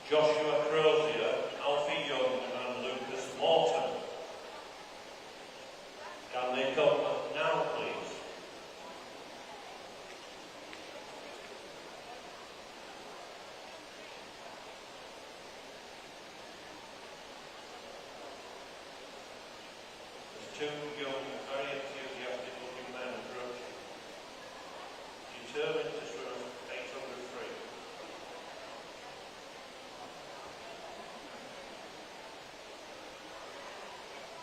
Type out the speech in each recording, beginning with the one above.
Joshua Crozier, Alfie Young and Lucas Morton. Can they come now, please? There's two young, very enthusiastic looking men approaching. Determined to swim 800 free.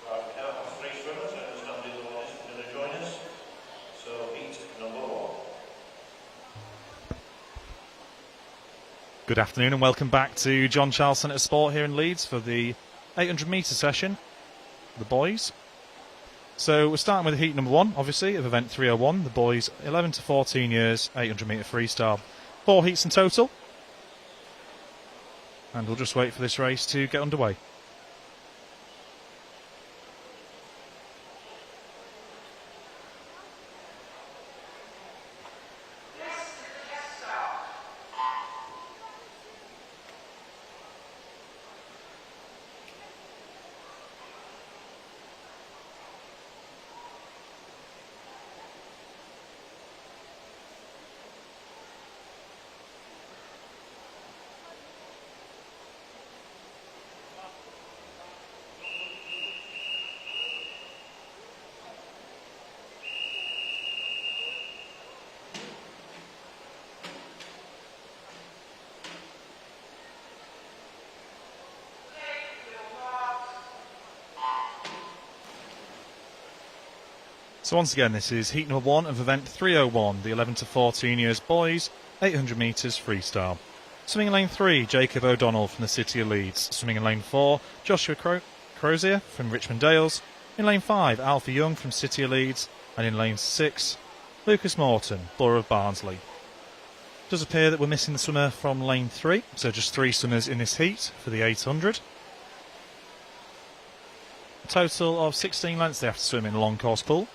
Right, we now have three swimmers. I understand the other one isn't going to join us. So heat number one. Good afternoon and welcome back to John Charles Centre Sport here in Leeds for the 800 metre session, the boys. So we're starting with heat number one, obviously, of event 301, the boys 11 to 14 years, 800 metre freestyle. 4 heats in total. And we'll just wait for this race to get underway. So once again, this is heat number one of event 301, the 11 to 14 years boys, 800 metres freestyle. Swimming in lane 3, Jacob O'Donnell from the City of Leeds. Swimming in lane 4, Joshua Crozier from Richmond Dales. In lane 5, Alfie Young from City of Leeds. And in lane 6, Lucas Morton, Borough of Barnsley. It does appear that we're missing the swimmer from lane 3, so just 3 swimmers in this heat for the 800. A total of 16 lengths they have to swim in a long course pool.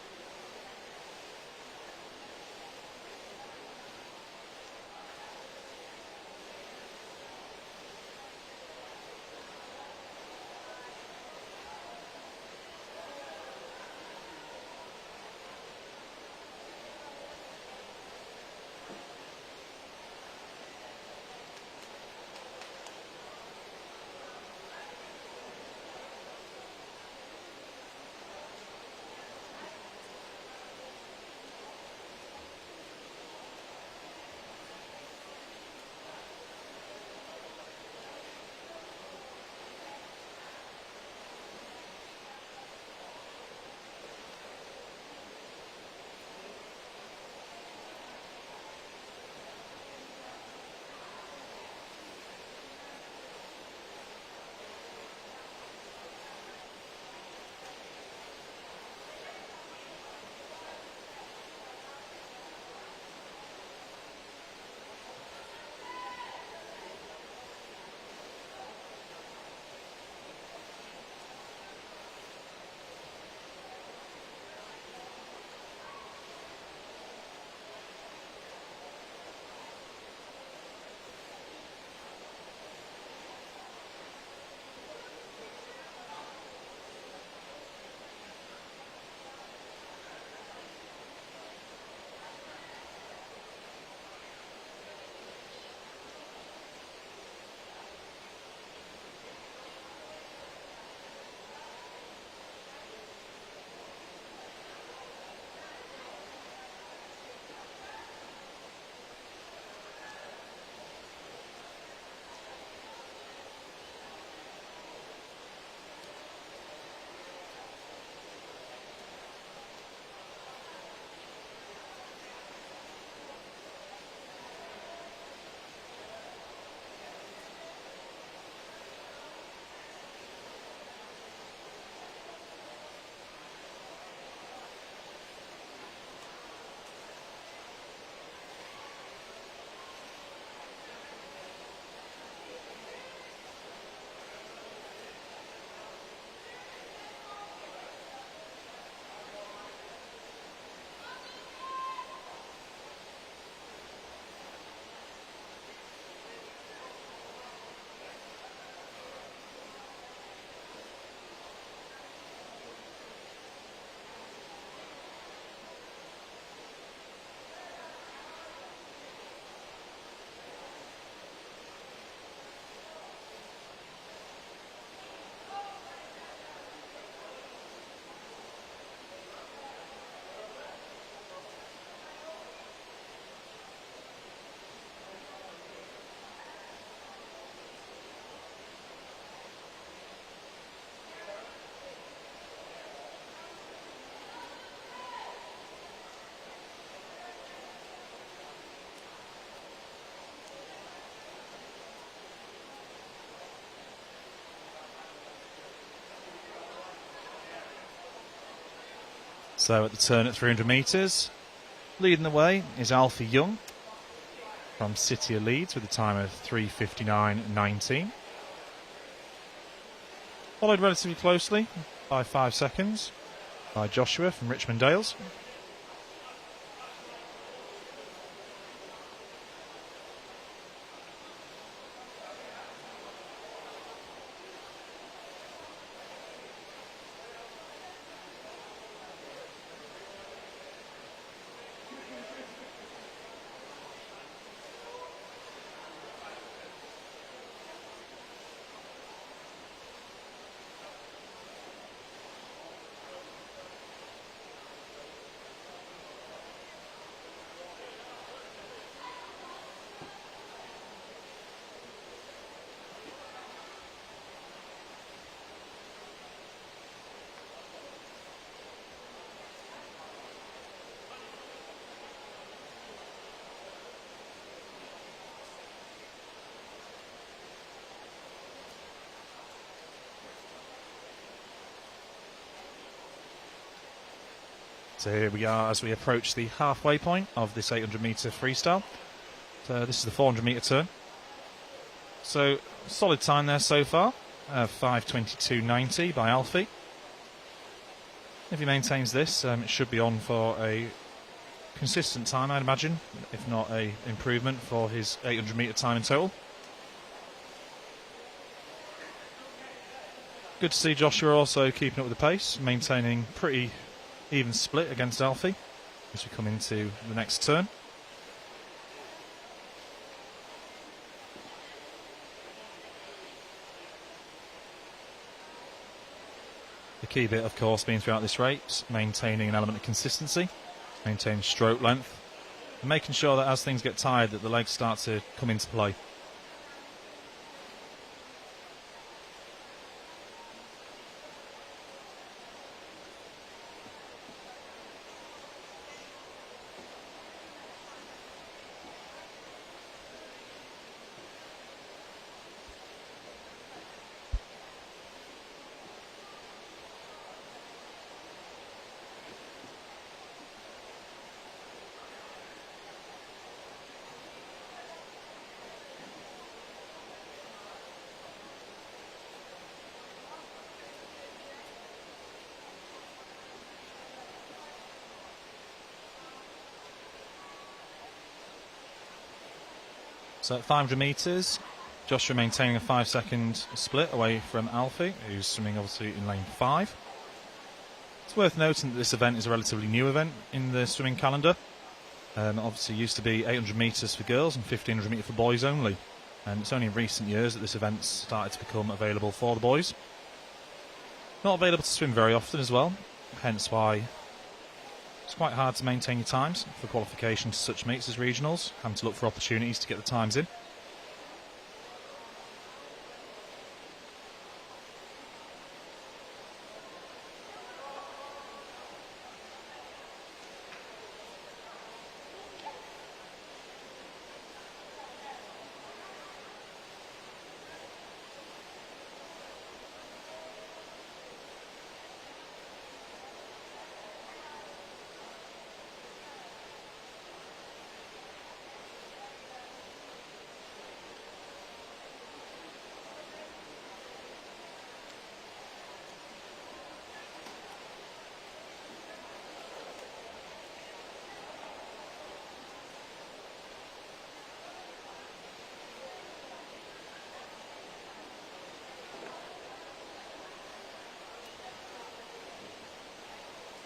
So at the turn at 300 metres, leading the way is Alfie Young from City of Leeds with a time of 3:59.19. Followed relatively closely by 5 seconds by Joshua from Richmond Dales. So here we are as we approach the halfway point of this 800 metre freestyle. So this is the 400 metre turn. So solid time there so far, 5:22.90 by Alfie. If he maintains this, it should be on for a consistent time, I'd imagine, if not a improvement for his 800 metre time in total. Good to see Joshua also keeping up with the pace, maintaining pretty even split against Alfie as we come into the next turn. The key bit, of course, being throughout this race, maintaining an element of consistency, maintaining stroke length, and making sure that as things get tired that the legs start to come into play. So at 500 metres, Joshua maintaining a 5-second split away from Alfie, who's swimming obviously in lane 5. It's worth noting that this event is a relatively new event in the swimming calendar. Obviously used to be 800 metres for girls and 1500 metres for boys only. And it's only in recent years that this event started to become available for the boys. Not available to swim very often as well, hence why it's quite hard to maintain your times for qualification to such meets as regionals, having to look for opportunities to get the times in.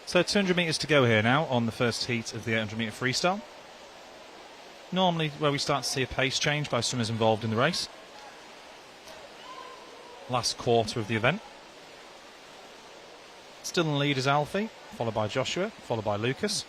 So 200 metres to go here now on the first heat of the 800 metre freestyle. Normally where we start to see a pace change by swimmers involved in the race. Last quarter of the event. Still in the lead is Alfie, followed by Joshua, followed by Lucas.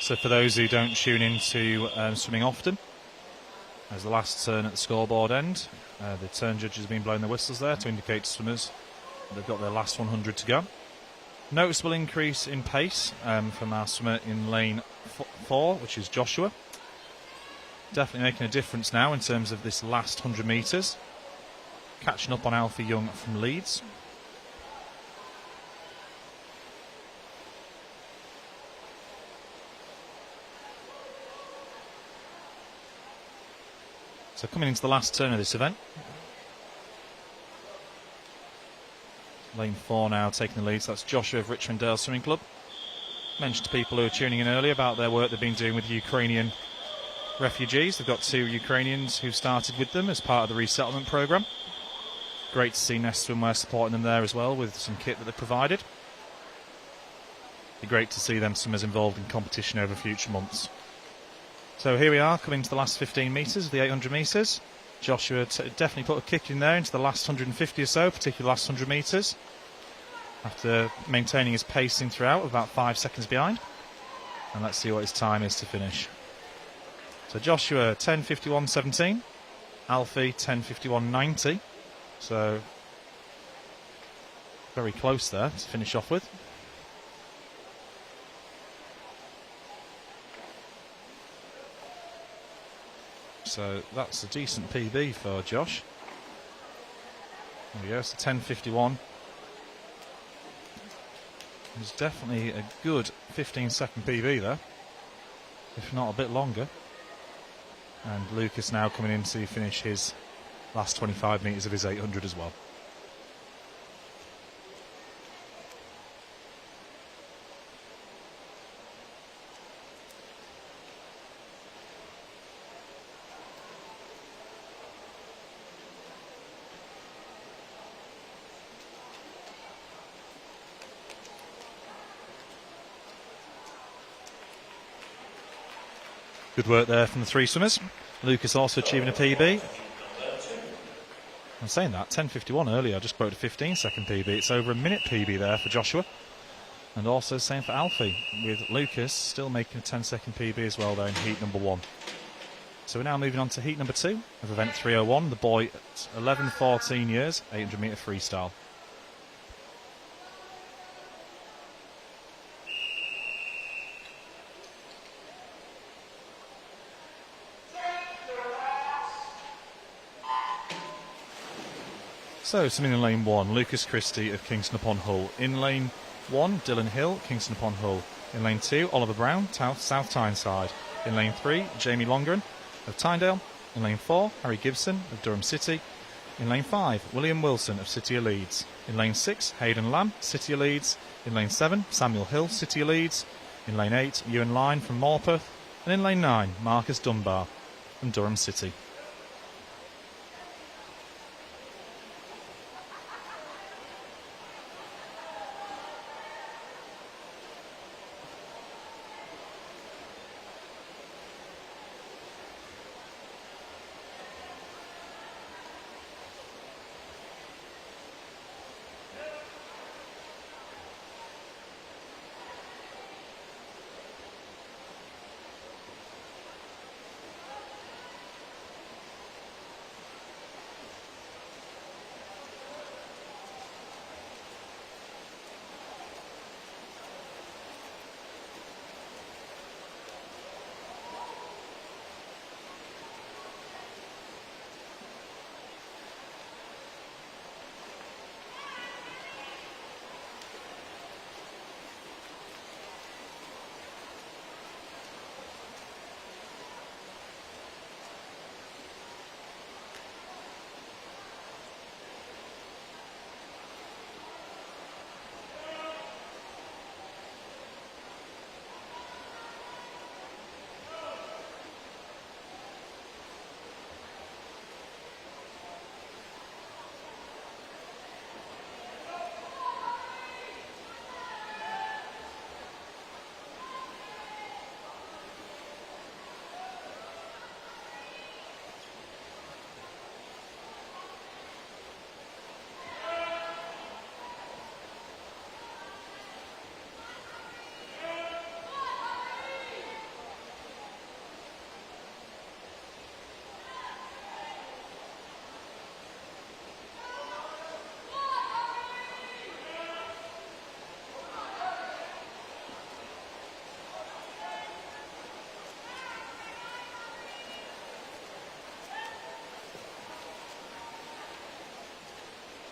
So for those who don't tune into swimming often, as the last turn at the scoreboard end, the turn judges have been blowing the whistles there to indicate to swimmers that they've got their last 100 to go. Noticeable increase in pace from our swimmer in lane 4, which is Joshua. Definitely making a difference now in terms of this last 100 metres. Catching up on Alfie Young from Leeds. So coming into the last turn of this event. Lane 4 now taking the lead. So that's Joshua of Richmond Dale Swimming Club. Mentioned to people who are tuning in earlier about their work they've been doing with Ukrainian refugees. They've got 2 Ukrainians who started with them as part of the resettlement programme. Great to see Nest Swimwear supporting them there as well with some kit that they've provided. Be great to see them swimmers involved in competition over future months. So here we are, coming to the last 15 metres of the 800 metres. Joshua definitely put a kick in there into the last 150 or so, particularly the last 100 metres, after maintaining his pacing throughout, about 5 seconds behind. And let's see what his time is to finish. So Joshua 10:51.17, Alfie 10:51.90. So very close there to finish off with. So that's a decent PB for Josh. There we go, so 10:51. There's definitely a good 15-second PB there, if not a bit longer. And Lucas now coming in to finish his last 25 metres of his 800 as well. Good work there from the 3 swimmers. Lucas also achieving a PB. I'm saying that, 10:51 earlier, I just quoted a 15-second PB. It's over a minute PB there for Joshua. And also same for Alfie, with Lucas still making a 10-second PB as well there in heat number 1. So we're now moving on to heat number 2 of event 301, the boy at 11-14 years, 800 metre freestyle. So, swimming in lane 1, Lucas Christie of Kingston upon Hull. In lane 1, Dylan Hill, Kingston upon Hull. In lane 2, Oliver Brown, South Tyneside. In lane 3, Jamie Longren of Tynedale. In lane 4, Harry Gibson of Durham City. In lane 5, William Wilson of City of Leeds. In lane 6, Hayden Lamb, City of Leeds. In lane 7, Samuel Hill, City of Leeds. In lane 8, Ewan Lyne from Morpeth. And in lane 9, Marcus Dunbar from Durham City.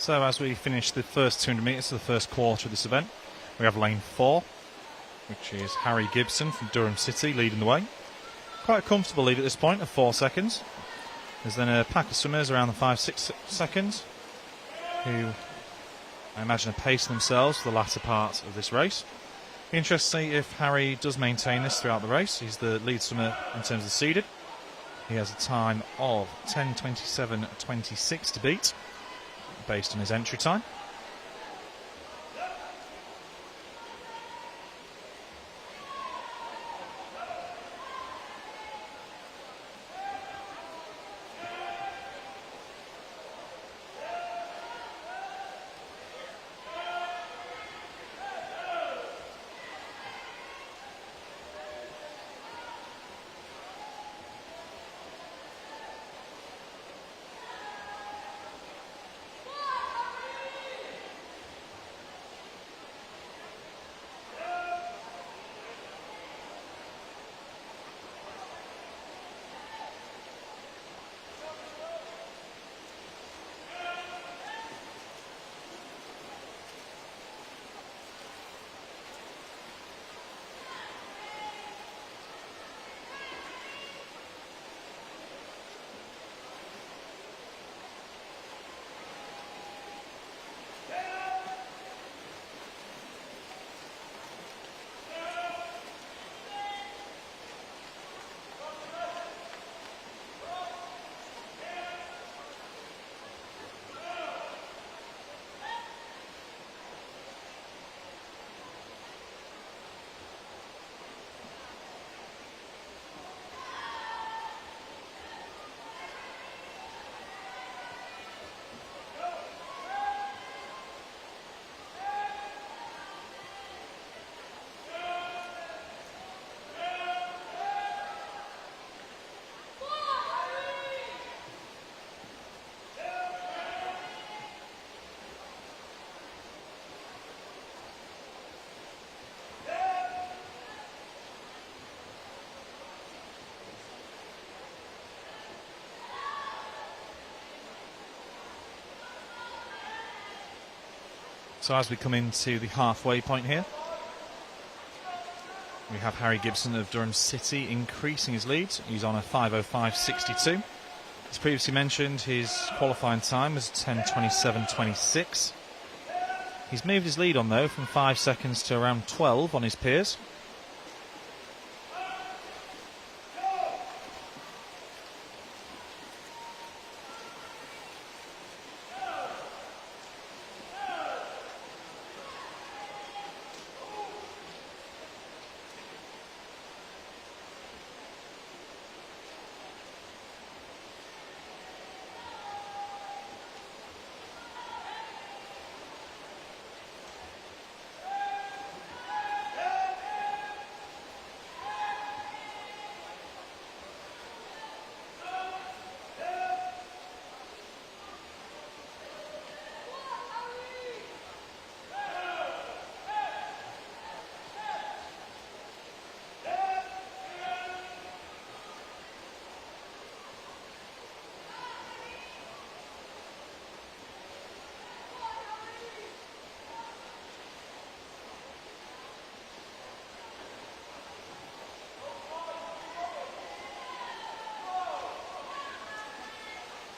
So as we finish the first 200 metres of the first quarter of this event, we have lane 4, which is Harry Gibson from Durham City leading the way. Quite a comfortable lead at this point of 4 seconds. There's then a pack of swimmers around the 5-6 seconds who I imagine are pacing themselves for the latter part of this race. Be interested to see if Harry does maintain this throughout the race. He's the lead swimmer in terms of the seeded. He has a time of 10:27.26 to beat, based on his entry time. So as we come into the halfway point here, we have Harry Gibson of Durham City increasing his lead. He's on a 5:05.62. As previously mentioned, his qualifying time was 10:27.26. He's moved his lead on though from 5 seconds to around 12 on his peers.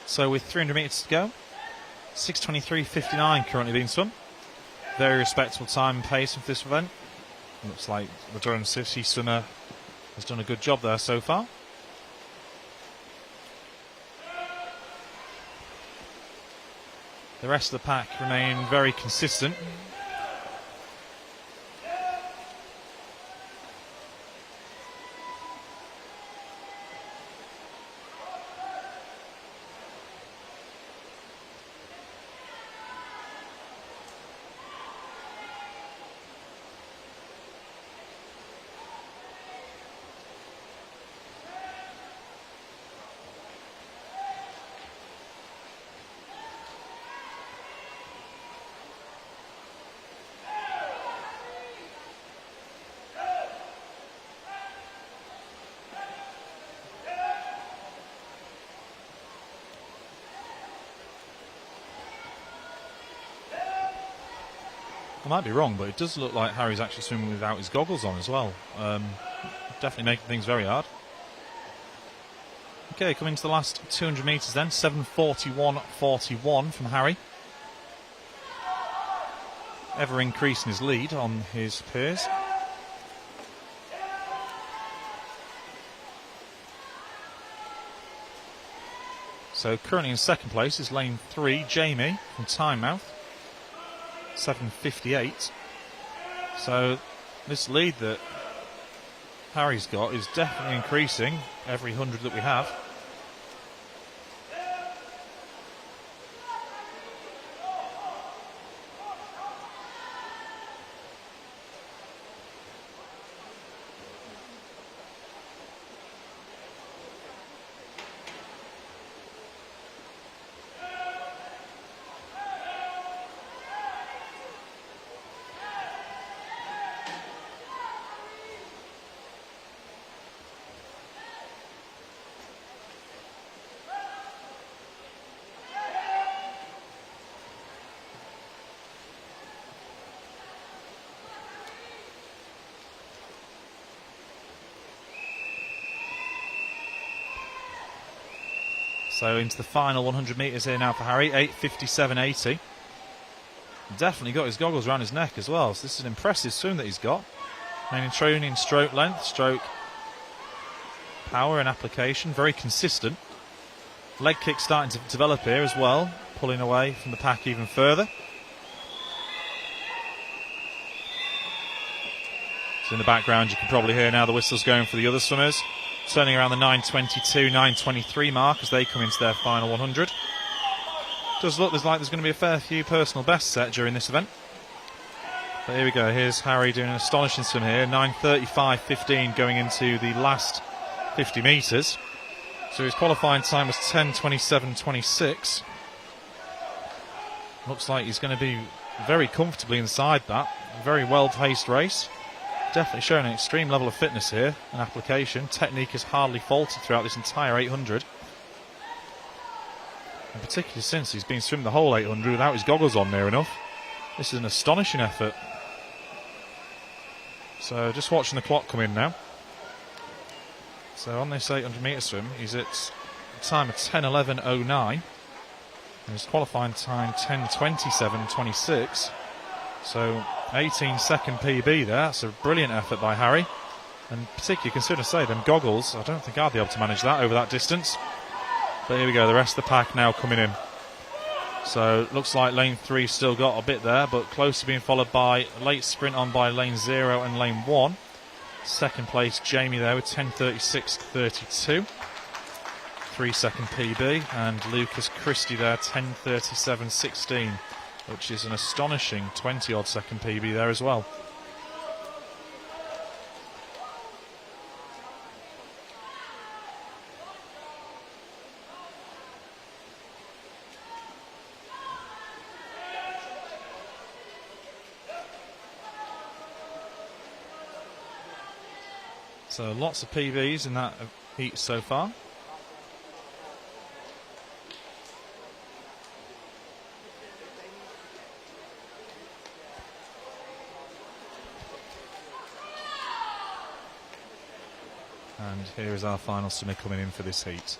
So with 300 metres to go, 6:23.59 currently being swum. Very respectable time and pace of this event. Looks like the Durham City swimmer has done a good job there so far. The rest of the pack remain very consistent. I might be wrong, but it does look like Harry's actually swimming without his goggles on as well. Definitely making things very hard. Okay, coming to the last 200 metres then, 7:41.41 from Harry. Ever increasing his lead on his peers. So currently in second place is lane 3, Jamie from Tynemouth, 7:58. So this lead that Harry's got is definitely increasing every 100 that we have. So into the final 100 metres here now for Harry, 8:57.80. Definitely got his goggles around his neck as well, so this is an impressive swim that he's got. Maintaining stroke length, stroke power and application, very consistent. Leg kick starting to develop here as well, pulling away from the pack even further. So in the background you can probably hear now the whistles going for the other swimmers. Turning around the 9:22, 9:23 mark as they come into their final 100. Does look like there's going to be a fair few personal bests set during this event. But here we go, here's Harry doing an astonishing swim here, 9:35.15 going into the last 50 metres. So his qualifying time was 10:27.26. Looks like he's going to be very comfortably inside that. A very well-paced race. Definitely showing an extreme level of fitness here and application. Technique has hardly faltered throughout this entire 800. And particularly since he's been swimming the whole 800 without his goggles on near enough. This is an astonishing effort. So just watching the clock come in now. So on this 800 metre swim, he's at a time of 10:11.09. And his qualifying time 10:27.26. So 18-second PB there. That's a brilliant effort by Harry. And particularly consider, say, them goggles. I don't think I'd be able to manage that over that distance. But here we go, the rest of the pack now coming in. So looks like lane 3 still got a bit there, but close to being followed by a late sprint on by lane 0 and lane 1. Second place, Jamie there with 10:36.32. 3-second PB. And Lucas Christie there, 10:37.16. Which is an astonishing 20-odd second PB there as well. So lots of PBs in that heat so far. And here is our final swimmer coming in for this heat.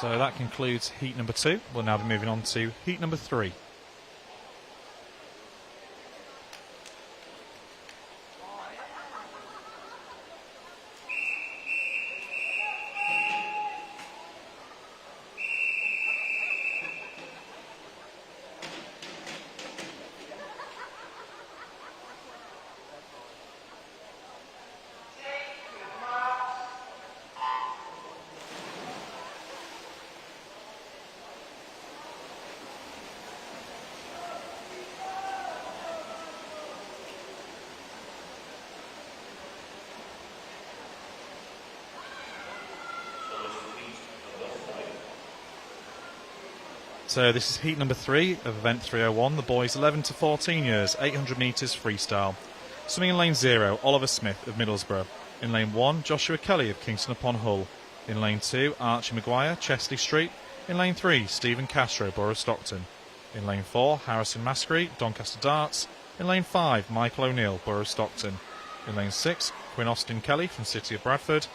So that concludes heat number 2. We'll now be moving on to heat number 3. So this is heat number 3 of event 301, the boys 11 to 14 years, 800 metres freestyle. Swimming in lane 0, Oliver Smith of Middlesbrough. In lane 1, Joshua Kelly of Kingston upon Hull. In lane 2, Archie Maguire, Chesley Street. In lane 3, Stephen Castro, Borough Stockton. In lane 4, Harrison Maskery, Doncaster Darts. In lane 5, Michael O'Neill, Borough Stockton. In lane 6, Quinn Austin Kelly from City of Bradford.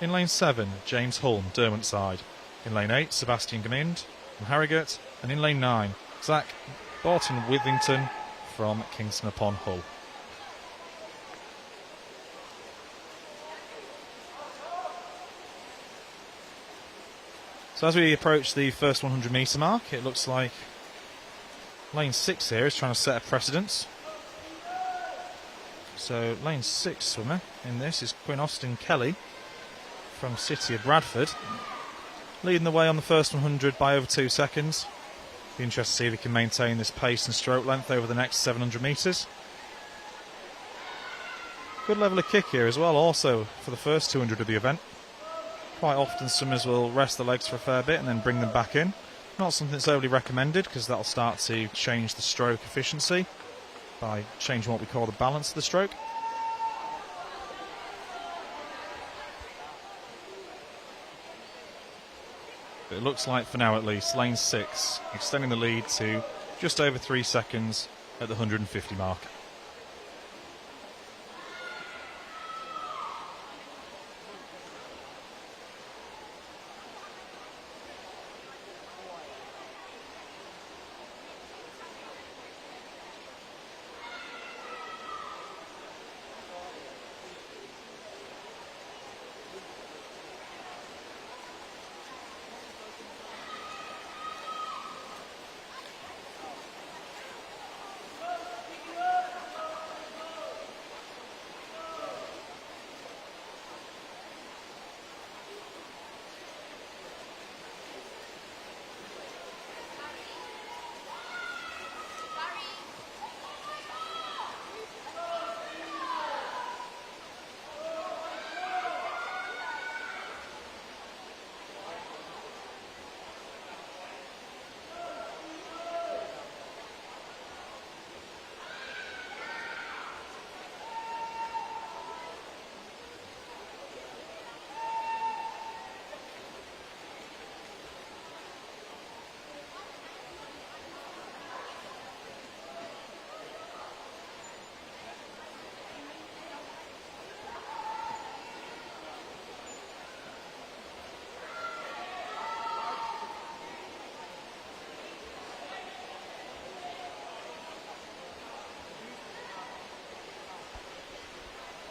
In lane 7, James Hulme, Derwentside. In lane 8, Sebastian Gamind from Harrogate. And in lane 9, Zach Barton-Withington from Kingston upon Hull. So as we approach the first 100 metre mark, it looks like lane 6 here is trying to set a precedence. So lane 6 swimmer in this is Quinn Austin Kelly from City of Bradford, leading the way on the first 100 by over 2 seconds. Be interested to see if he can maintain this pace and stroke length over the next 700 metres. Good level of kick here as well, also for the first 200 of the event. Quite often swimmers will rest the legs for a fair bit and then bring them back in. Not something that's overly recommended because that'll start to change the stroke efficiency by changing what we call the balance of the stroke. But it looks like for now at least lane 6 extending the lead to just over 3 seconds at the 150 mark.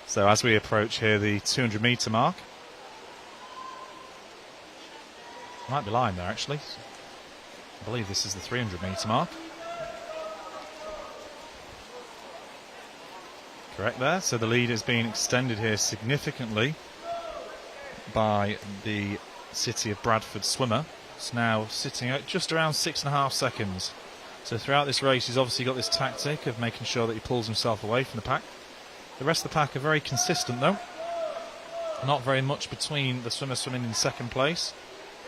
So as we approach here the 200 metre mark, might be lying there actually. I believe this is the 300 metre mark. Correct there. So the lead is being extended here significantly by the City of Bradford swimmer. It's now sitting at just around 6.5 seconds. So throughout this race he's obviously got this tactic of making sure that he pulls himself away from the pack. The rest of the pack are very consistent though. Not very much between the swimmer swimming in second place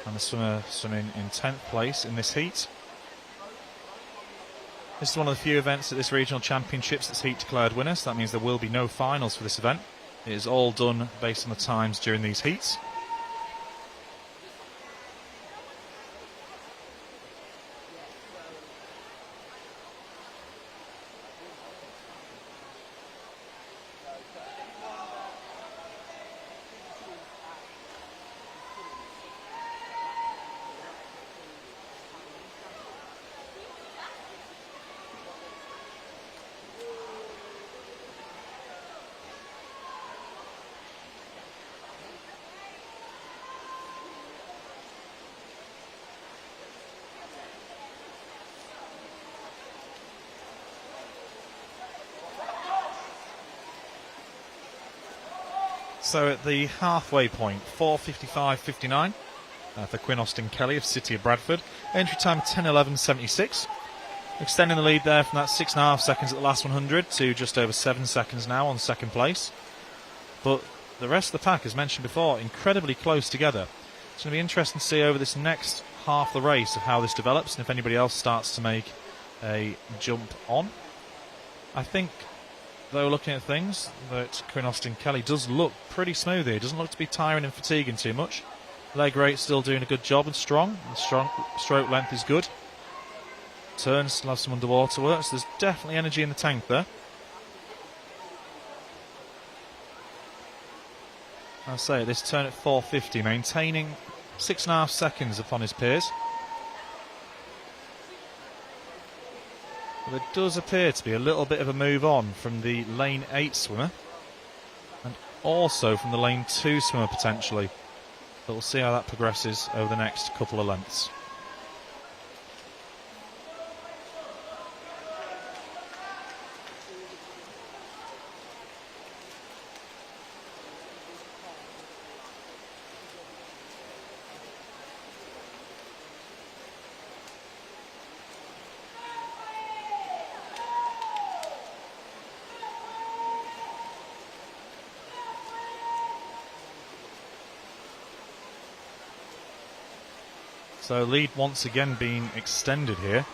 and the swimmer swimming in 10th place in this heat. This is one of the few events at this regional championships that's heat declared winners. That means there will be no finals for this event. It is all done based on the times during these heats. So at the halfway point, 4:55.59 for Quinn Austin Kelly of City of Bradford. Entry time 10:11.76. Extending the lead there from that 6.5 seconds at the last 100 to just over 7 seconds now on second place. But the rest of the pack, as mentioned before, incredibly close together. It's going to be interesting to see over this next half the race of how this develops and if anybody else starts to make a jump on. I think, though, looking at things, that Quinn Austin Kelly does look pretty smooth here. Doesn't look to be tiring and fatiguing too much. Leg rate still doing a good job and strong. The stroke length is good. Turns still have some underwater work, so there's definitely energy in the tank there. I say, this turn at 4:50, maintaining 6.5 seconds upon his peers. But there does appear to be a little bit of a move on from the lane 8 swimmer, and also from the lane 2 swimmer potentially. But we'll see how that progresses over the next couple of lengths. So lead once again being extended here.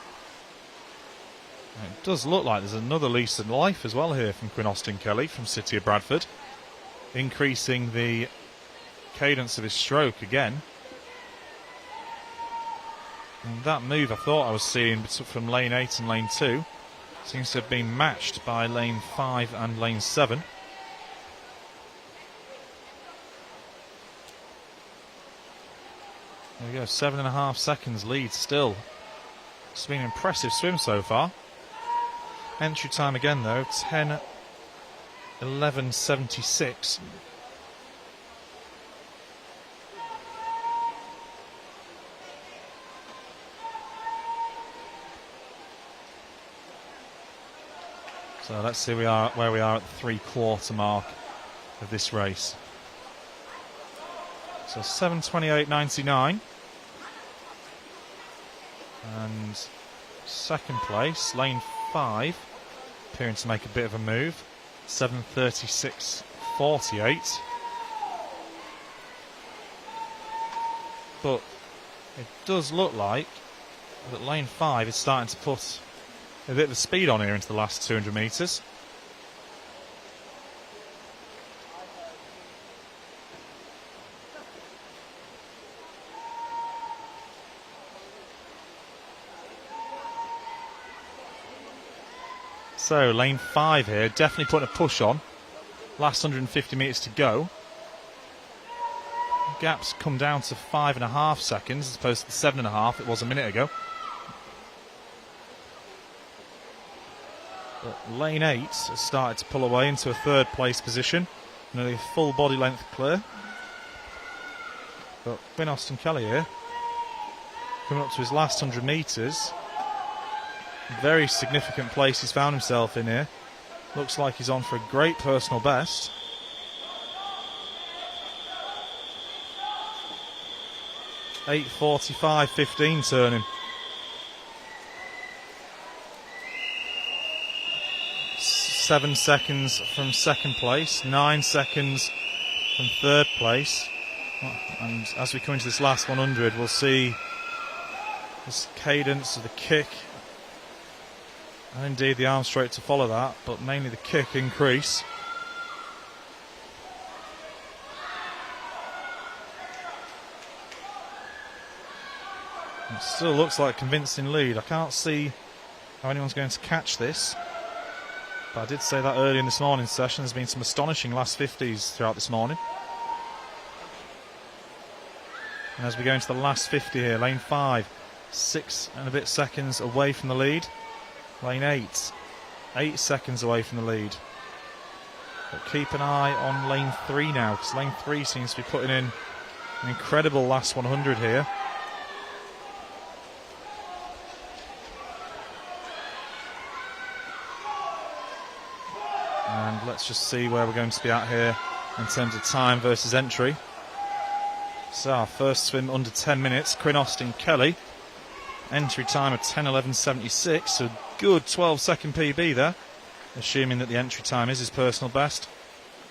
And it does look like there's another lease of life as well here from Quinn Austin Kelly from City of Bradford, increasing the cadence of his stroke again. And that move I thought I was seeing from lane 8 and lane 2 seems to have been matched by lane 5 and lane 7. There we go, 7.5 seconds lead still. It's been an impressive swim so far. Entry time again though, 10:11.76. So let's see where we are at the 3/4 mark of this race. So 7:28.99. And second place, lane 5, appearing to make a bit of a move. 7:36.48. But it does look like that lane 5 is starting to put a bit of speed on here into the last 200 metres. So lane 5 here, definitely putting a push on. Last 150 metres to go. Gap's come down to 5.5 seconds as opposed to the 7.5 it was a minute ago. But lane 8 has started to pull away into a third place position. Nearly a full body length clear. But Quinn Austin Kelly here, coming up to his last 100 metres. Very significant place he's found himself in here. Looks like he's on for a great personal best. (8:45.15) turning. 7 seconds from second place, 9 seconds from third place. And as we come into this last 100, we'll see this cadence of the kick, and indeed the arm straight to follow that, but mainly the kick increase. It still looks like a convincing lead. I can't see how anyone's going to catch this, but I did say that early in this morning's session. There's been some astonishing last 50s throughout this morning. And as we go into the last 50 here, lane 5, 6 and a bit seconds away from the lead. Lane 8, 8 seconds away from the lead. But keep an eye on lane 3 now, because lane 3 seems to be putting in an incredible last 100 here. And let's just see where we're going to be at here in terms of time versus entry. So our first swim under 10 minutes, Quinn Austin Kelly. Entry time of 10:11.76, so good 12-second PB there, assuming that the entry time is his personal best.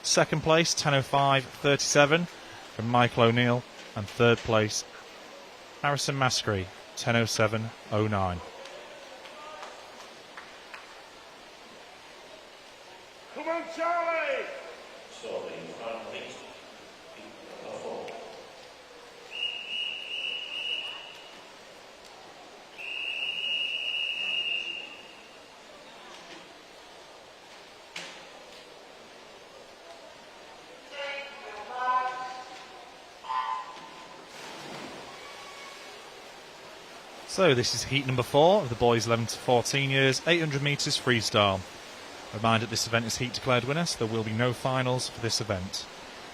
Second place, 10:05.37 from Michael O'Neill, and third place, Harrison Maskery, 10:07.09. Come on, Charlie! So the front lead, number 4. So this is heat number 4 of the boys 11 to 14 years, 800 metres freestyle. Reminder, this event is heat declared winner, so there will be no finals for this event.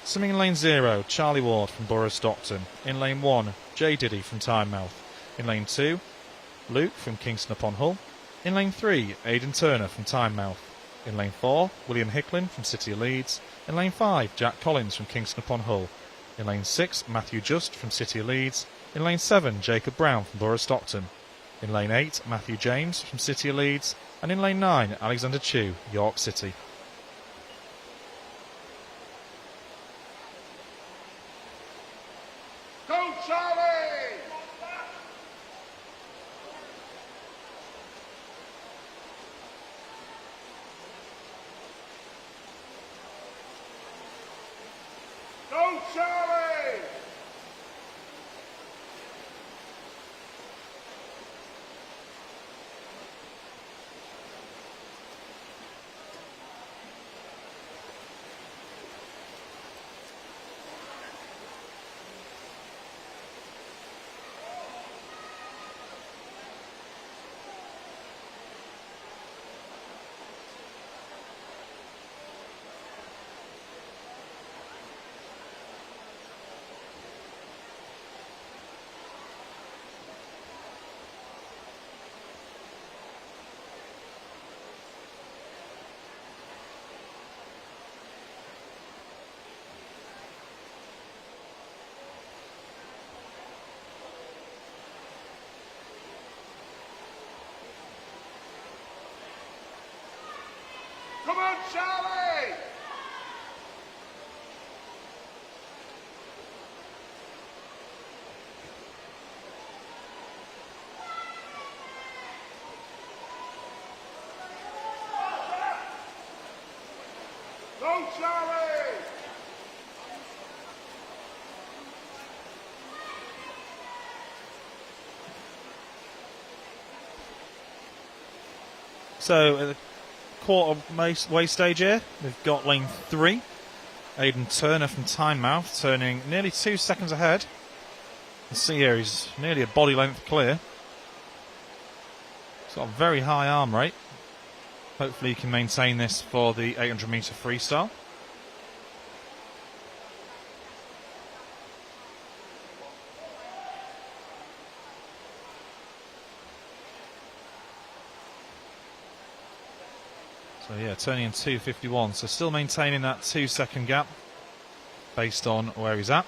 Swimming in lane 0, Charlie Ward from Borough Stockton. In lane 1, Jay Diddy from Tynemouth. In lane 2, Luke from Kingston upon Hull. In lane 3, Aidan Turner from Tynemouth. In lane 4, William Hicklin from City of Leeds. In lane 5, Jack Collins from Kingston upon Hull. In lane 6, Matthew Just from City of Leeds. In lane 7, Jacob Brown from Borough Stockton. In lane 8, Matthew James from City of Leeds. And in lane 9, Alexander Chew, York City. Go Charlie! Go Charlie! Come on, Charlie! Go, Charlie! So at the quarter way stage here, we've got lane 3, Aidan Turner from Tynemouth, turning nearly 2 seconds ahead. You can see here he's nearly a body length clear. He's got a very high arm rate. Hopefully he can maintain this for the 800 metre freestyle. So yeah, turning in 2:51, so still maintaining that 2 second gap based on where he's at.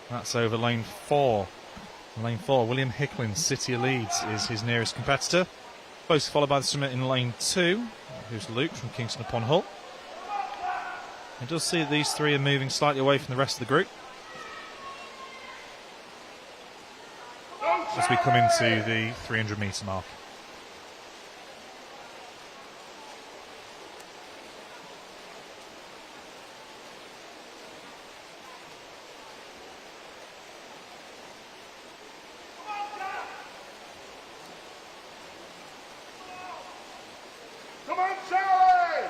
That's over lane 4. Lane 4, William Hicklin, City of Leeds, is his nearest competitor. Closely followed by the swimmer in lane 2, who's Luke from Kingston upon Hull. You does see that these three are moving slightly away from the rest of the group as we come into the 300 metre mark. Come on, Charlie!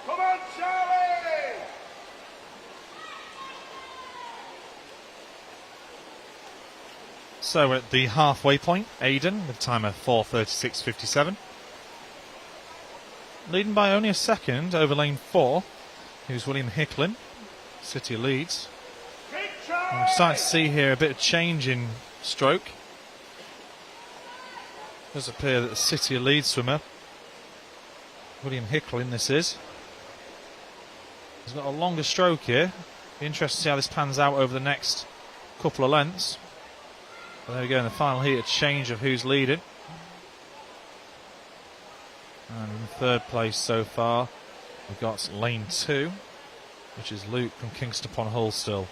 Come on, Charlie! So at the halfway point, Aidan with a time of 4:36.57. Leading by only a second over lane 4, who's William Hicklin, City of Leeds. Keep And Charlie! we're starting to see here a bit of change in stroke. It does appear that the City of Leeds swimmer, William Hicklin this is, He's got a longer stroke here. Be interested to see how this pans out over the next couple of lengths. But there we go in the final heat, a change of who's leading. And in third place so far, we've got lane 2, which is Luke from Kingston upon Hull still.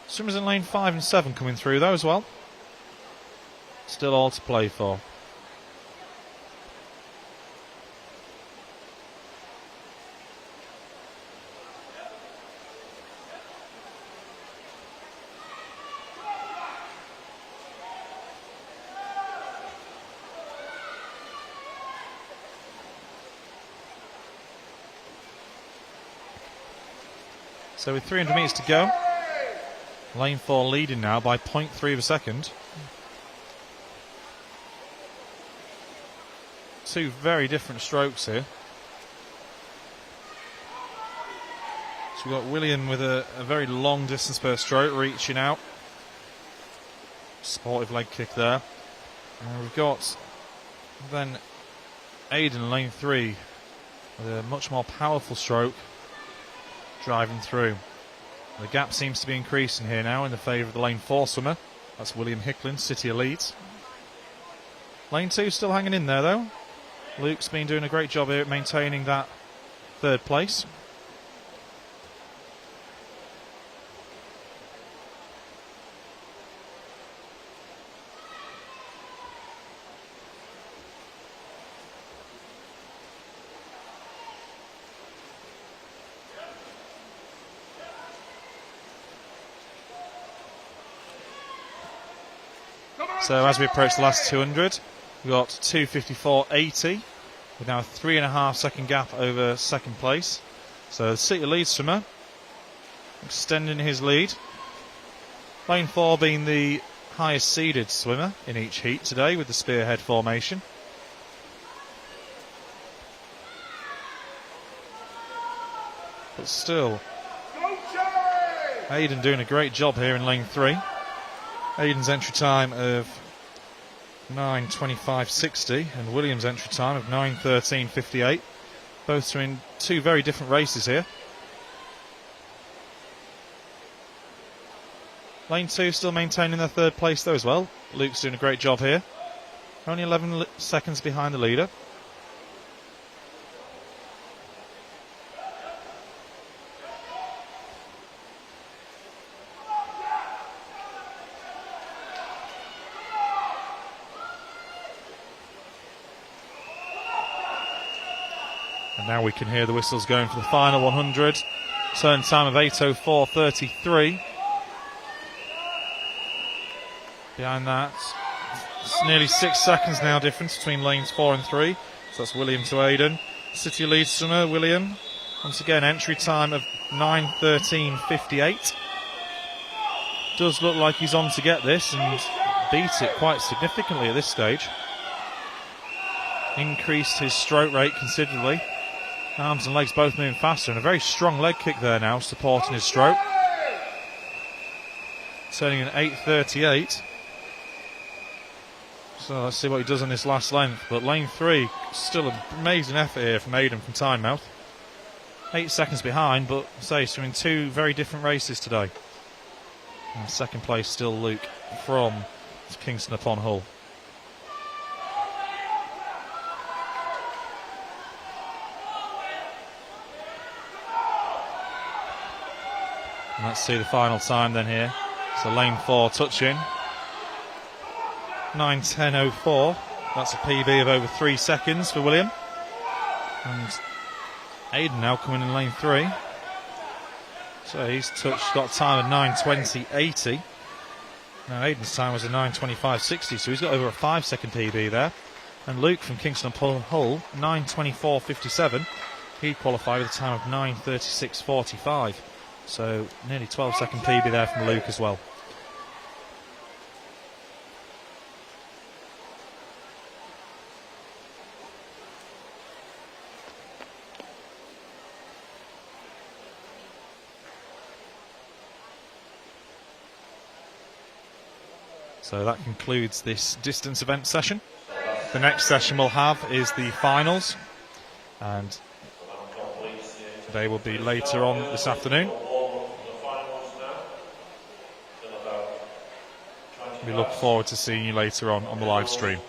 Swimmers in lane 5 and 7 coming through though as well. Still all to play for. So with 300 metres to go, lane 4 leading now by 0.3 of a second. Two very different strokes here. So we've got William with a very long distance per stroke, reaching out. Sportive leg kick there. And we've got then Aidan, lane 3, with a much more powerful stroke, driving through. The gap seems to be increasing here now in the favour of the lane 4 swimmer. That's William Hicklin, City of Leeds. Lane 2 still hanging in there though. Luke's been doing a great job here at maintaining that third place. So as we approach the last 200, we've got 2:54.80 with now a 3.5 second gap over second place. So the City Leeds swimmer extending his lead. Lane 4 being the highest seeded swimmer in each heat today with the spearhead formation. But still, Aidan doing a great job here in lane 3. Aidan's entry time of 9:25.60 and Williams' entry time of 9:13.58. Both are in two very different races here. Lane 2 still maintaining their third place though as well. Luke's doing a great job here. Only 11 seconds behind the leader. Now we can hear the whistles going for the final 100. Turn time of 8:04.33. Behind that, it's nearly 6 seconds now difference between lanes 4 and 3. So that's William to Aidan. City Leeds swimmer William. Once again, entry time of 9:13.58. Does look like he's on to get this and beat it quite significantly at this stage. Increased his stroke rate considerably. Arms and legs both moving faster, and a very strong leg kick there now supporting his stroke. Turning in 8:38. So let's see what he does on this last length. But lane 3, still an amazing effort here from Aidan from Tynemouth. 8 seconds behind, but say so in two very different races today. And second place still Luke from Kingston upon Hull. And let's see the final time then here. So lane 4 touching 9:10.04. That's a PB of over 3 seconds for William. And Aidan now coming in lane 3. So he's got a time of 9:20.80. Now Aidan's time was a 9:25.60, so he's got over a 5 second PB there. And Luke from Kingston upon Hull, 9:24.57. He qualified with a time of 9:36.45. So nearly 12 second PB there from Luke as well. So that concludes this distance event session. The next session we'll have is the finals. And They will be later on this afternoon. We look forward to seeing you later on the live stream.